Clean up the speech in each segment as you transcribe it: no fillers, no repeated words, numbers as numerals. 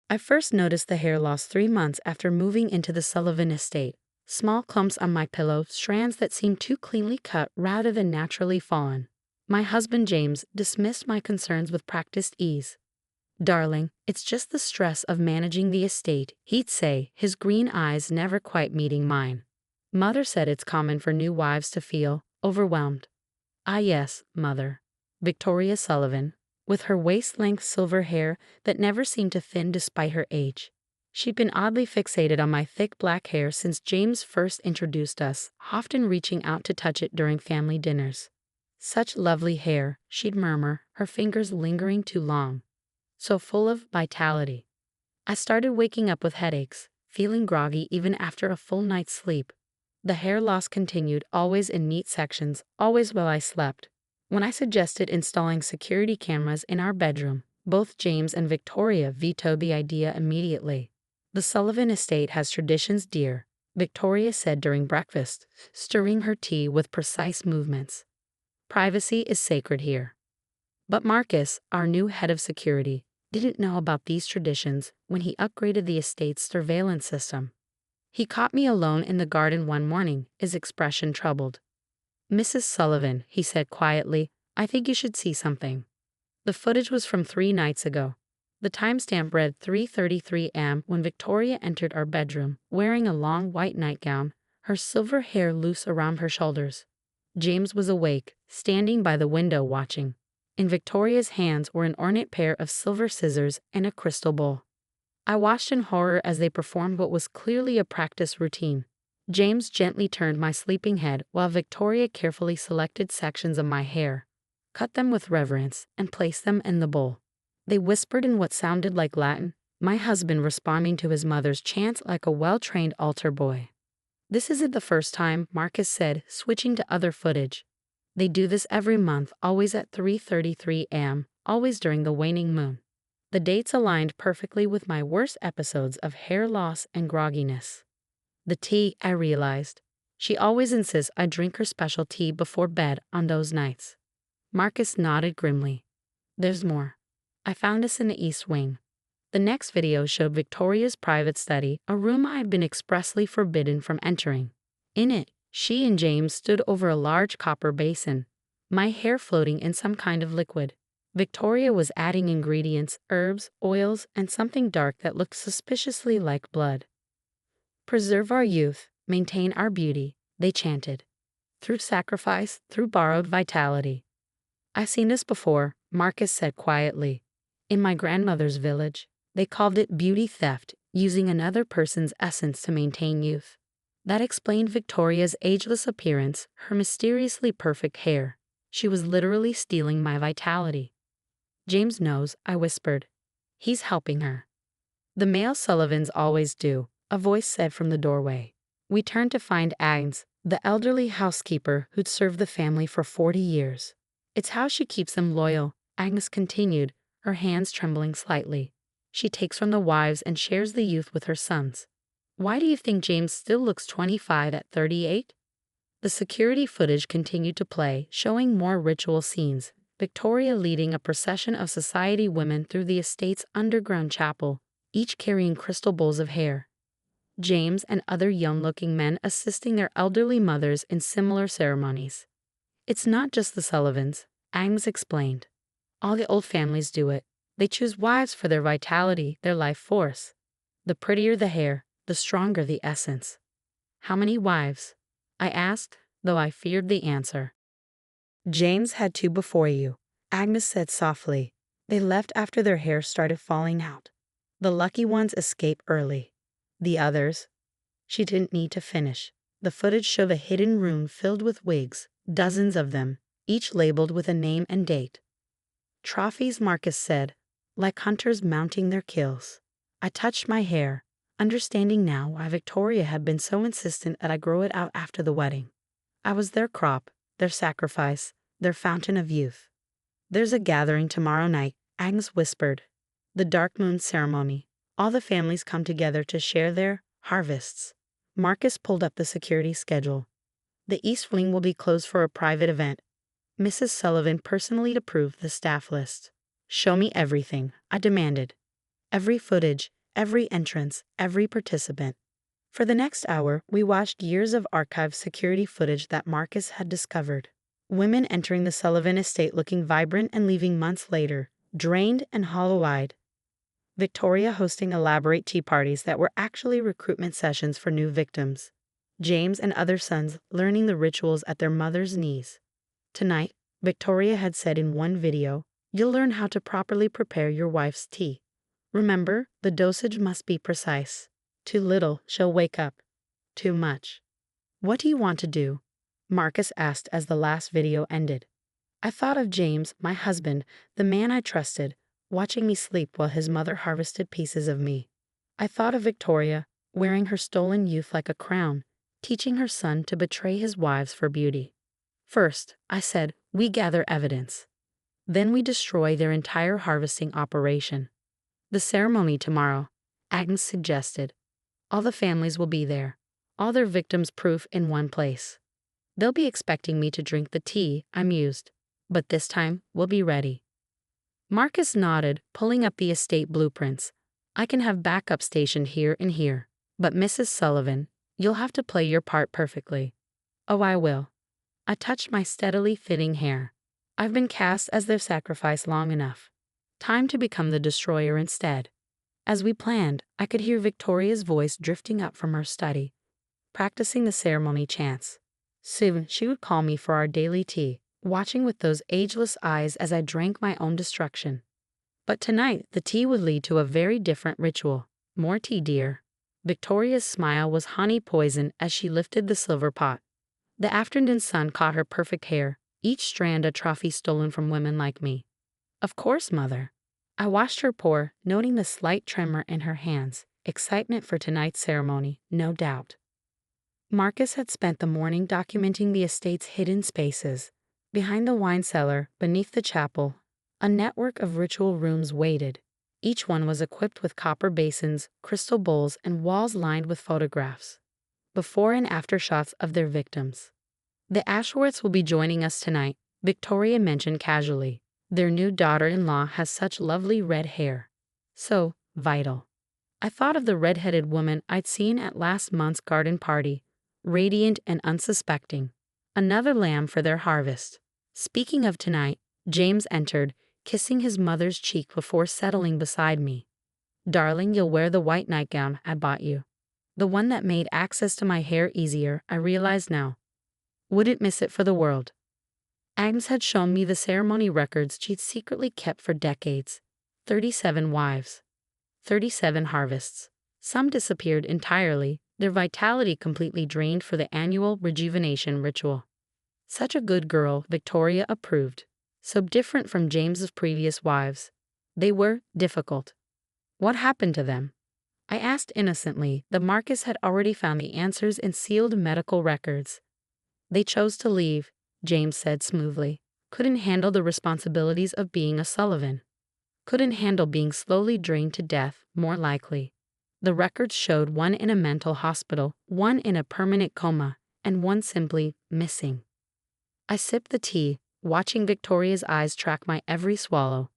I first noticed the hair loss 3 months after moving into the Sullivan estate. Small clumps on my pillow, strands that seemed too cleanly cut rather than naturally fallen. My husband James dismissed my concerns with practiced ease. "Darling, it's just the stress of managing the estate," he'd say, his green eyes never quite meeting mine. Mother said it's common for new wives to feel overwhelmed. Ah yes, Mother. Victoria Sullivan, with her waist-length silver hair that never seemed to thin despite her age. She'd been oddly fixated on my thick black hair since James first introduced us, often reaching out to touch it during family dinners. "Such lovely hair," she'd murmur, her fingers lingering too long. "So full of vitality." I started waking up with headaches, feeling groggy even after a full night's sleep. The hair loss continued, always in neat sections, always while I slept. When I suggested installing security cameras in our bedroom, both James and Victoria vetoed the idea immediately. "The Sullivan estate has traditions, dear," Victoria said during breakfast, stirring her tea with precise movements. "Privacy is sacred here." But Marcus, our new head of security, didn't know about these traditions when he upgraded the estate's surveillance system. He caught me alone in the garden one morning, his expression troubled. "Mrs. Sullivan," he said quietly, "I think you should see something." The footage was from 3 nights ago. The timestamp read 3:33 am when Victoria entered our bedroom, wearing a long white nightgown, her silver hair loose around her shoulders. James was awake, standing by the window watching. In Victoria's hands were an ornate pair of silver scissors and a crystal bowl. I watched in horror as they performed what was clearly a practice routine. James gently turned my sleeping head while Victoria carefully selected sections of my hair, cut them with reverence, and placed them in the bowl. They whispered in what sounded like Latin, my husband responding to his mother's chants like a well-trained altar boy. "This isn't the first time," Marcus said, switching to other footage. "They do this every month, always at 3:33 am, always during the waning moon." The dates aligned perfectly with my worst episodes of hair loss and grogginess. The tea, I realized. She always insists I drink her special tea before bed on those nights. Marcus nodded grimly. "There's more. I found us in the East Wing." The next video showed Victoria's private study, a room I had been expressly forbidden from entering. In it, she and James stood over a large copper basin, my hair floating in some kind of liquid. Victoria was adding ingredients, herbs, oils, and something dark that looked suspiciously like blood. "Preserve our youth, maintain our beauty," they chanted. "Through sacrifice, through borrowed vitality." "I've seen this before," Marcus said quietly. "In my grandmother's village, they called it beauty theft, using another person's essence to maintain youth." That explained Victoria's ageless appearance, her mysteriously perfect hair. She was literally stealing my vitality. "James knows," I whispered. "He's helping her." "The male Sullivans always do," a voice said from the doorway. We turned to find Agnes, the elderly housekeeper who'd served the family for 40 years. "It's how she keeps them loyal," Agnes continued, her hands trembling slightly. "She takes from the wives and shares the youth with her sons." "Why do you think James still looks 25 at 38? The security footage continued to play, showing more ritual scenes. Victoria leading a procession of society women through the estate's underground chapel, each carrying crystal bowls of hair. James and other young-looking men assisting their elderly mothers in similar ceremonies. "It's not just the Sullivans," Agnes explained. "All the old families do it. They choose wives for their vitality, their life force. The prettier the hair, the stronger the essence." "How many wives?" I asked, though I feared the answer. "James had 2 before you," Agnes said softly. "They left after their hair started falling out. The lucky ones escape early. The others—" She didn't need to finish. The footage showed a hidden room filled with wigs, dozens of them, each labeled with a name and date. "Trophies," Marcus said, "like hunters mounting their kills." I touched my hair, understanding now why Victoria had been so insistent that I grow it out after the wedding. I was their crop, their sacrifice, their fountain of youth. "There's a gathering tomorrow night," Agnes whispered. "The dark moon ceremony. All the families come together to share their harvests." Marcus pulled up the security schedule. "The East Wing will be closed for a private event." Mrs. Sullivan personally approved the staff list. "Show me everything," I demanded. "Every footage, every entrance, every participant. For the next hour, we watched years of archived security footage that Marcus had discovered. Women entering the Sullivan estate looking vibrant and leaving months later, drained and hollow-eyed. Victoria hosting elaborate tea parties that were actually recruitment sessions for new victims. James and other sons learning the rituals at their mother's knees. Tonight, Victoria had said in one video, "You'll learn how to properly prepare your wife's tea. Remember, the dosage must be precise. Too little, she'll wake up. Too much." "What do you want to do?" Marcus asked as the last video ended. I thought of James, my husband, the man I trusted, watching me sleep while his mother harvested pieces of me. I thought of Victoria, wearing her stolen youth like a crown, teaching her son to betray his wives for beauty. First, I said, we gather evidence. Then we destroy their entire harvesting operation. The ceremony tomorrow, Agnes suggested. All the families will be there, all their victims' proof in one place. They'll be expecting me to drink the tea, I mused, but this time we'll be ready. Marcus nodded, pulling up the estate blueprints. I can have backup stationed here and here, but Mrs. Sullivan, you'll have to play your part perfectly. Oh, I will. I touched my steadily fitting hair. I've been cast as their sacrifice long enough. Time to become the destroyer instead. As we planned, I could hear Victoria's voice drifting up from her study, practicing the ceremony chants. Soon she would call me for our daily tea, watching with those ageless eyes as I drank my own destruction. But tonight, the tea would lead to a very different ritual. More tea, dear. Victoria's smile was honey poison as she lifted the silver pot. The afternoon sun caught her perfect hair, each strand a trophy stolen from women like me. Of course, mother. I watched her pour, noting the slight tremor in her hands. Excitement for tonight's ceremony, no doubt. Marcus had spent the morning documenting the estate's hidden spaces. Behind the wine cellar, beneath the chapel, a network of ritual rooms waited. Each one was equipped with copper basins, crystal bowls, and walls lined with photographs. Before and after shots of their victims. The Ashworths will be joining us tonight, Victoria mentioned casually. Their new daughter-in-law has such lovely red hair. So vital. I thought of the red-headed woman I'd seen at last month's garden party, radiant and unsuspecting. Another lamb for their harvest. Speaking of tonight, James entered, kissing his mother's cheek before settling beside me. Darling, you'll wear the white nightgown I bought you. The one that made access to my hair easier, I realize now. Wouldn't miss it for the world. Agnes had shown me the ceremony records she'd secretly kept for decades. 37 wives. 37 harvests. Some disappeared entirely, their vitality completely drained for the annual rejuvenation ritual. Such a good girl, Victoria approved. So different from James's previous wives. They were difficult. What happened to them? I asked innocently, the Marcus had already found the answers in sealed medical records. They chose to leave, James said smoothly. Couldn't handle the responsibilities of being a Sullivan. Couldn't handle being slowly drained to death, more likely. The records showed one in a mental hospital, one in a permanent coma, and one simply missing. I sipped the tea, watching Victoria's eyes track my every swallow.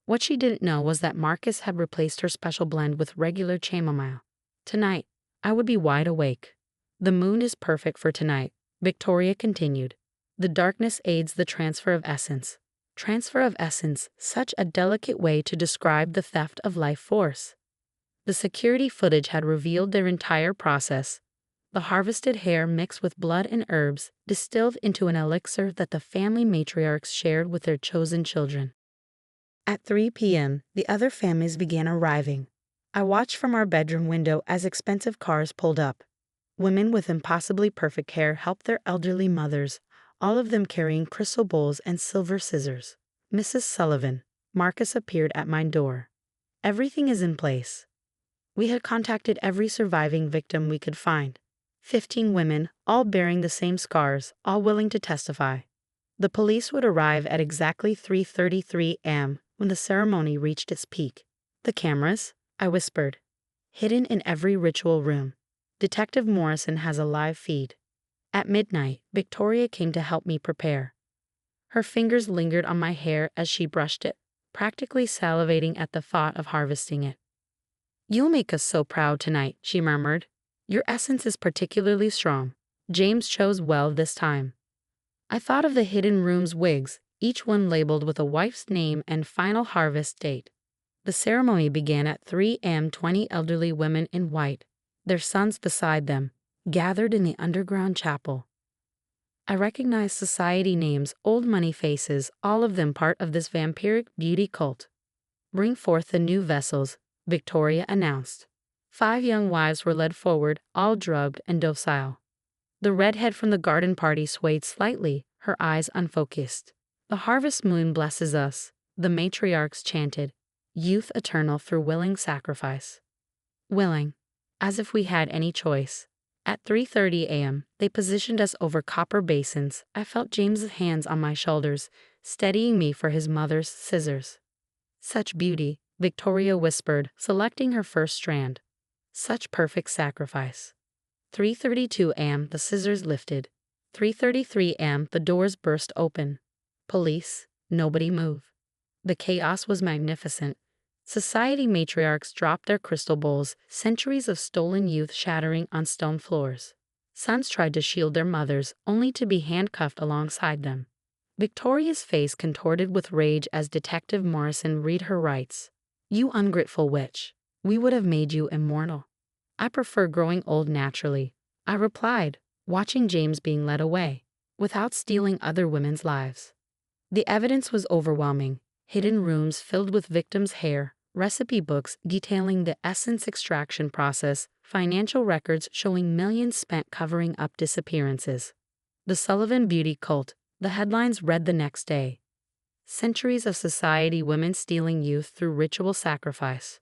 What she didn't know was that Marcus had replaced her special blend with regular chamomile. Tonight, I would be wide awake. The moon is perfect for tonight, Victoria continued. The darkness aids the transfer of essence. Transfer of essence, such a delicate way to describe the theft of life force. The security footage had revealed their entire process. The harvested hair mixed with blood and herbs, distilled into an elixir that the family matriarchs shared with their chosen children. At 3 p.m., the other families began arriving. I watched from our bedroom window as expensive cars pulled up. Women with impossibly perfect hair helped their elderly mothers, all of them carrying crystal bowls and silver scissors. Mrs. Sullivan, Marcus appeared at my door. Everything is in place. We had contacted every surviving victim we could find. 15 women, all bearing the same scars, all willing to testify. The police would arrive at exactly 3:33 a.m. when the ceremony reached its peak. The cameras, I whispered, hidden in every ritual room. Detective Morrison has a live feed. At midnight, Victoria came to help me prepare. Her fingers lingered on my hair as she brushed it, practically salivating at the thought of harvesting it. "You'll make us so proud tonight," she murmured. "Your essence is particularly strong. James chose well this time." I thought of the hidden room's wigs, each one labeled with a wife's name and final harvest date. The ceremony began at 3 a.m. 20 elderly women in white, their sons beside them, gathered in the underground chapel. I recognized society names, old money faces, all of them part of this vampiric beauty cult. "Bring forth the new vessels," Victoria announced. 5 young wives were led forward, all drugged and docile. The redhead from the garden party swayed slightly, her eyes unfocused. "The harvest moon blesses us," the matriarchs chanted, "youth eternal through willing sacrifice." Willing, as if we had any choice. At 3:30 a.m., they positioned us over copper basins. I felt James's hands on my shoulders, steadying me for his mother's scissors. "Such beauty," Victoria whispered, selecting her first strand. "Such perfect sacrifice." 3:32 a.m., the scissors lifted. 3:33 a.m., the doors burst open. Police, nobody move. The chaos was magnificent. Society matriarchs dropped their crystal bowls, centuries of stolen youth shattering on stone floors. Sons tried to shield their mothers, only to be handcuffed alongside them. Victoria's face contorted with rage as Detective Morrison read her rights. "You ungrateful witch. We would have made you immortal." "I prefer growing old naturally," I replied, watching James being led away, without stealing other women's lives. The evidence was overwhelming. Hidden rooms filled with victims' hair, recipe books detailing the essence extraction process, financial records showing millions spent covering up disappearances. The Sullivan beauty cult, the headlines read the next day. Centuries of society women stealing youth through ritual sacrifice.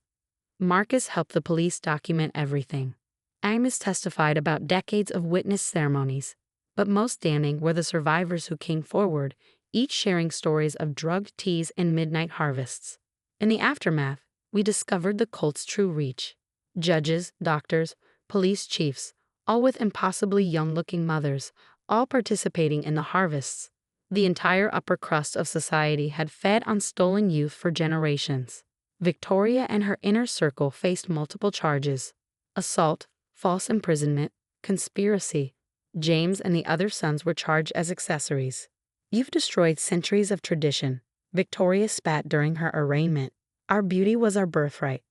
Marcus helped the police document everything. Agnes testified about decades of witness ceremonies. But most damning were the survivors who came forward, each sharing stories of drugged teas and midnight harvests. In the aftermath, we discovered the cult's true reach. Judges, doctors, police chiefs, all with impossibly young-looking mothers, all participating in the harvests. The entire upper crust of society had fed on stolen youth for generations. Victoria and her inner circle faced multiple charges: assault, false imprisonment, conspiracy. James and the other sons were charged as accessories. "You've destroyed centuries of tradition," Victoria spat during her arraignment. "Our beauty was our birthright."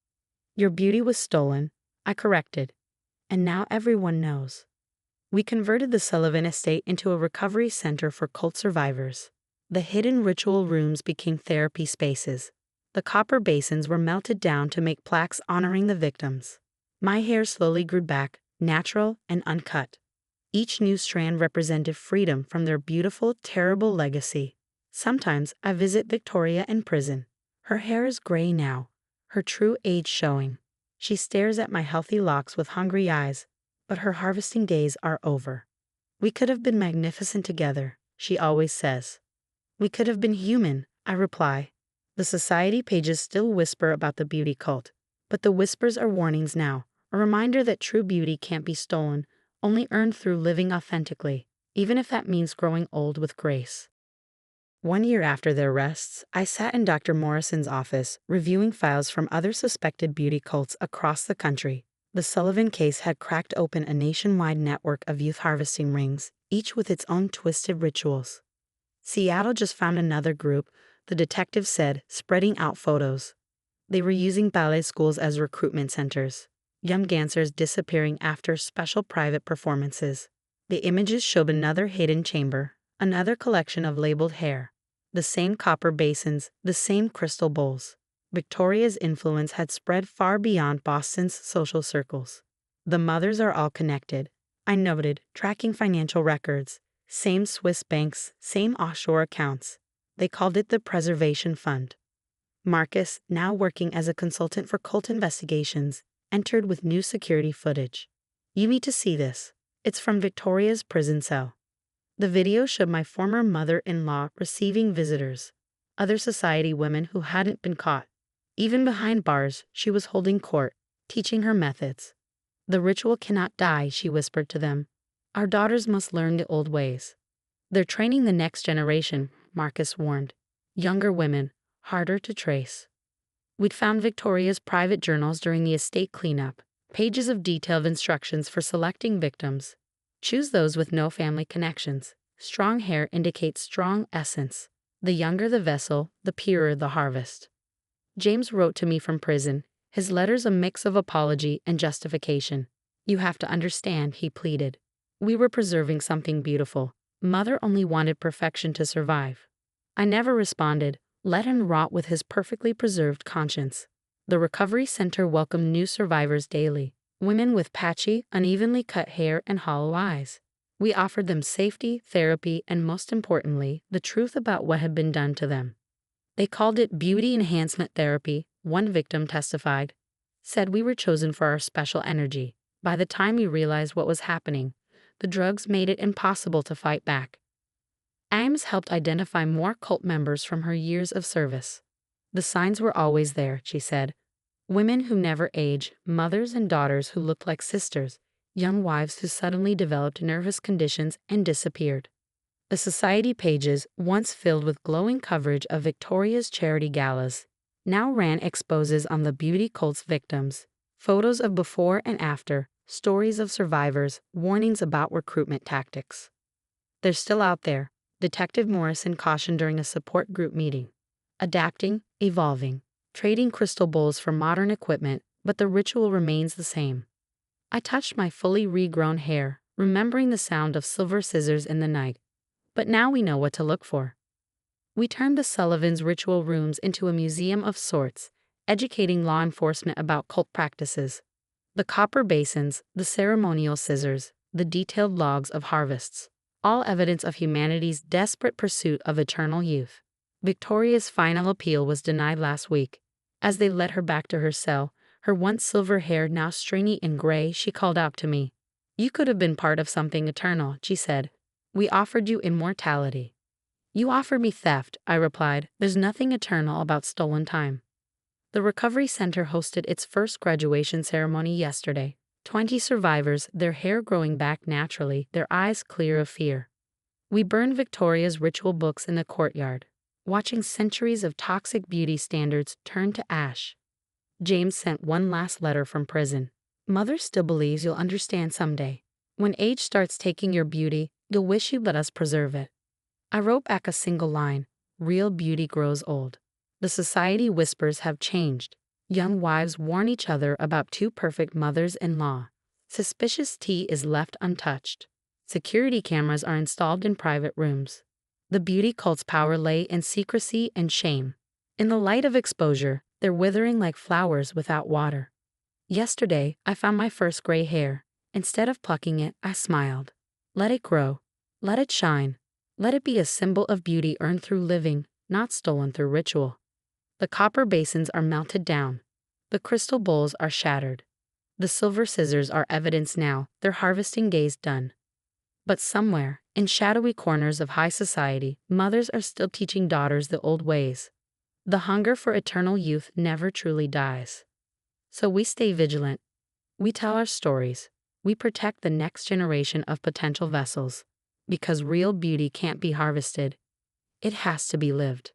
"Your beauty was stolen," I corrected. "And now everyone knows." We converted the Sullivan estate into a recovery center for cult survivors. The hidden ritual rooms became therapy spaces. The copper basins were melted down to make plaques honoring the victims. My hair slowly grew back, natural and uncut. Each new strand represented freedom from their beautiful, terrible legacy. Sometimes I visit Victoria in prison. Her hair is gray now, her true age showing. She stares at my healthy locks with hungry eyes, but her harvesting days are over. "We could have been magnificent together," she always says. "We could have been human," I reply. The society pages still whisper about the beauty cult, but the whispers are warnings now, a reminder that true beauty can't be stolen, only earned through living authentically, even if that means growing old with grace. 1 year after their arrests, I sat in Dr. Morrison's office, reviewing files from other suspected beauty cults across the country. The Sullivan case had cracked open a nationwide network of youth harvesting rings, each with its own twisted rituals. Seattle just found another group, the detective said, spreading out photos. They were using ballet schools as recruitment centers. Young dancers disappearing after special private performances. The images showed another hidden chamber, another collection of labeled hair. The same copper basins, the same crystal bowls. Victoria's influence had spread far beyond Boston's social circles. "The mothers are all connected," I noted, tracking financial records. Same Swiss banks, same offshore accounts. They called it the Preservation Fund. Marcus, now working as a consultant for cult investigations, entered with new security footage. "You need to see this. It's from Victoria's prison cell." The video showed my former mother-in-law receiving visitors, other society women who hadn't been caught. Even behind bars, she was holding court, teaching her methods. "The ritual cannot die," she whispered to them. "Our daughters must learn the old ways." "They're training the next generation," Marcus warned. "Younger women, harder to trace." We'd found Victoria's private journals during the estate cleanup, pages of detailed instructions for selecting victims. Choose those with no family connections. Strong hair indicates strong essence. The younger the vessel, the purer the harvest. James wrote to me from prison, his letters a mix of apology and justification. You have to understand, he pleaded. We were preserving something beautiful. Mother only wanted perfection to survive. I never responded. Let him rot with his perfectly preserved conscience. The recovery center welcomed new survivors daily, women with patchy, unevenly cut hair and hollow eyes. We offered them safety, therapy, and most importantly, the truth about what had been done to them. They called it beauty enhancement therapy, one victim testified. Said we were chosen for our special energy. By the time we realized what was happening, the drugs made it impossible to fight back. Ames helped identify more cult members from her years of service. The signs were always there, she said. Women who never age, mothers and daughters who looked like sisters, young wives who suddenly developed nervous conditions and disappeared. The society pages, once filled with glowing coverage of Victoria's charity galas, now ran exposes on the beauty cult's victims, photos of before and after, stories of survivors, warnings about recruitment tactics. They're still out there, Detective Morrison cautioned during a support group meeting. Adapting, evolving, trading crystal bowls for modern equipment, but the ritual remains the same. I touched my fully regrown hair, remembering the sound of silver scissors in the night. But now we know what to look for. We turned the Sullivan's ritual rooms into a museum of sorts, educating law enforcement about cult practices. The copper basins, the ceremonial scissors, the detailed logs of harvests. All evidence of humanity's desperate pursuit of eternal youth. Victoria's final appeal was denied last week. As they led her back to her cell, her once silver hair now stringy and gray, she called out to me. You could have been part of something eternal, she said. We offered you immortality. You offered me theft, I replied. There's nothing eternal about stolen time. The recovery center hosted its first graduation ceremony yesterday. 20 survivors, their hair growing back naturally, their eyes clear of fear. We burned Victoria's ritual books in the courtyard, watching centuries of toxic beauty standards turn to ash. James sent one last letter from prison. Mother still believes you'll understand someday. When age starts taking your beauty, you'll wish you'd let us preserve it. I wrote back a single line. Real beauty grows old. The society whispers have changed. Young wives warn each other about two perfect mothers-in-law. Suspicious tea is left untouched. Security cameras are installed in private rooms. The beauty cult's power lay in secrecy and shame. In the light of exposure, they're withering like flowers without water. Yesterday, I found my first gray hair. Instead of plucking it, I smiled. Let it grow. Let it shine. Let it be a symbol of beauty earned through living, not stolen through ritual. The copper basins are melted down. The crystal bowls are shattered. The silver scissors are evidence now, their harvesting days done. But somewhere, in shadowy corners of high society, mothers are still teaching daughters the old ways. The hunger for eternal youth never truly dies. So we stay vigilant. We tell our stories. We protect the next generation of potential vessels. Because real beauty can't be harvested. It has to be lived.